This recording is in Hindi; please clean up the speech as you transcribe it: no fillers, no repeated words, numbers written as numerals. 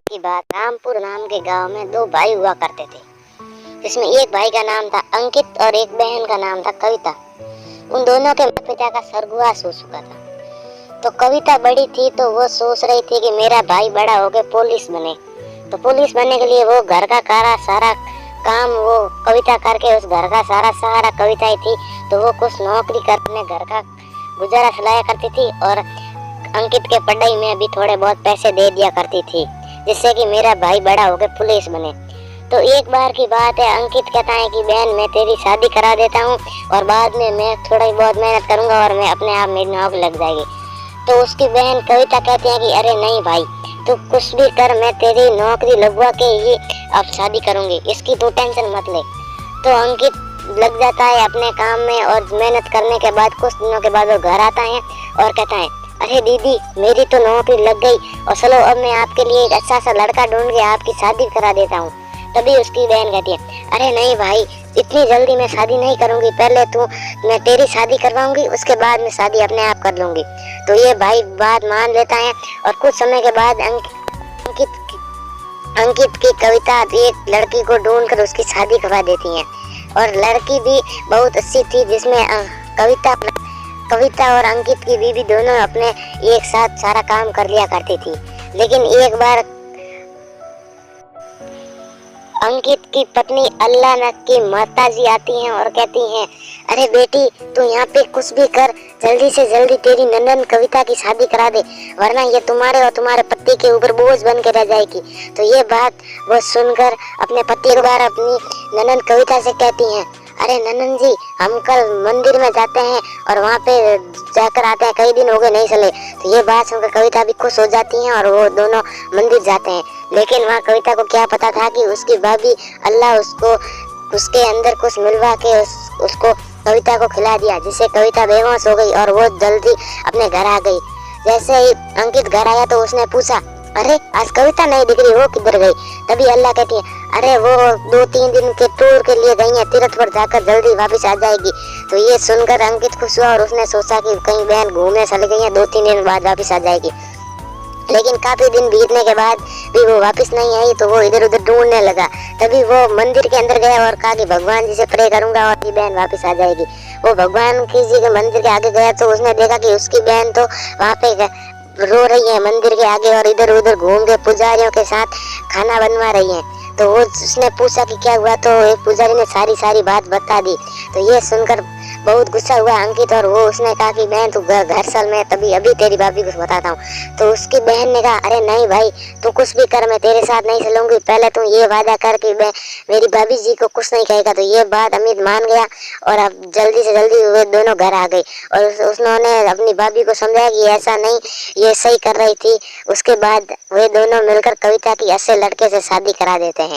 की बात रामपुर नाम के गांव में दो भाई हुआ करते थे, जिसमें एक भाई का नाम था अंकित और एक बहन का नाम था कविता। उन दोनों के माता पिता का स्वर्गवास हो चुका था। तो कविता बड़ी थी तो वो सोच रही थी कि मेरा भाई बड़ा होकर पुलिस बने। तो पुलिस बनने के लिए वो घर का सारा काम वो कविता करके उस घर का सारा सहारा कविता ही थी। तो वो कुछ नौकरी करने घर का गुजारा चलाया करती थी और अंकित के पढ़ाई में भी थोड़े बहुत पैसे दे दिया करती थी, जिससे कि मेरा भाई बड़ा होकर पुलिस बने। तो एक बार की बात है, अंकित कहता है कि बहन मैं तेरी शादी करा देता हूँ और बाद में मैं थोड़ी बहुत मेहनत करूँगा और मैं अपने आप मेरी नौकरी लग जाएगी। तो उसकी बहन कविता कहती है कि अरे नहीं भाई, तू कुछ भी कर, मैं तेरी नौकरी लगवा के ही अब शादी करूँगी, इसकी तू टेंशन मत ले। तो अंकित लग जाता है अपने काम में और मेहनत करने के बाद कुछ दिनों के बाद वो घर आता है और कहता है अरे दीदी मेरी तो नौकरी लग गई और चलो अब मैं आपके लिए एक अच्छा सा लड़का ढूंढ के आपकी शादी करा देता हूँ। तभी उसकी बहन कहती है अरे नहीं भाई, इतनी जल्दी मैं शादी नहीं करूँगी, पहले मैं तेरी शादी करवाऊंगी, उसके बाद मैं शादी अपने आप कर लूँगी। तो ये भाई बात मान लेता है और कुछ समय के बाद अंकित की कविता एक लड़की को ढूंढ कर उसकी शादी करवा देती है और लड़की भी बहुत अच्छी थी, जिसमें कविता और अंकित की बीवी दोनों अपने एक साथ सारा काम कर लिया करती थी। लेकिन एक बार अंकित की पत्नी अल्लाह की माताजी आती हैं और कहती हैं अरे बेटी तू यहाँ पे कुछ भी कर, जल्दी से जल्दी तेरी नंदन कविता की शादी करा दे, वरना ये तुम्हारे और तुम्हारे पति के ऊपर बोझ बन के रह जाएगी। तो ये बात वो सुनकर अपने पति एक बार अपनी नंदन कविता से कहती हैं अरे नंदन जी हम कल मंदिर में जाते हैं और वहाँ पे जाकर आते हैं, कई दिन हो गए नहीं चले। तो ये बात सुनकर कविता भी खुश हो जाती हैं और वो दोनों मंदिर जाते हैं। लेकिन वहाँ कविता को क्या पता था कि उसकी भाभी अल्लाह उसके अंदर कुछ मिलवा के उसको कविता को खिला दिया, जिससे कविता बेहोश हो गई और वो जल्दी अपने घर आ गई। जैसे ही अंकित घर आया तो उसने पूछा अरे आज कविता नहीं दिख रही, वो किधर गई? तभी अल्लाह कहती है अरे वो 2-3 दिन के टूर के लिए गई है, तीर्थ पर जाकर जल्दी वापस आ जाएगी। तो ये सुनकर अंकित खुश हुआ और उसने सोचा कि कहीं बहन घूमने चली गई है, 2-3 दिन बाद वापस आ जाएगी। लेकिन काफी दिन बीतने के बाद भी वो वापस नहीं आई, तो वो इधर उधर ढूंढने लगा। तभी वो मंदिर के अंदर गया और कहा कि भगवान जी से प्रे करूंगा और ये बहन वापस आ जाएगी। वो भगवान जी के मंदिर के आगे गया तो उसने देखा कि उसकी बहन तो वहाँ पे रो रही है मंदिर के आगे और इधर उधर घूम के पुजारियों के साथ खाना बनवा रही है। तो वो उसने पूछा कि क्या हुआ, तो एक पुजारी ने सारी बात बता दी। तो ये सुनकर बहुत गुस्सा हुआ अंकित और वो उसने कहा कि बहन तू घर चल, मैं तभी अभी तेरी भाभी को बताता हूँ। तो उसकी बहन ने कहा अरे नहीं भाई तू कुछ भी कर, मैं तेरे साथ नहीं चलूंगी, पहले तू ये वादा कर कि मेरी भाभी जी को कुछ नहीं कहेगा। तो ये बात अमित मान गया और अब जल्दी से जल्दी वे दोनों घर आ गई और उन्होंने अपनी भाभी को समझाया कि ऐसा नहीं, ये सही कर रही थी। उसके बाद वे दोनों मिलकर कविता की अच्छे लड़के से शादी करा देते हैं।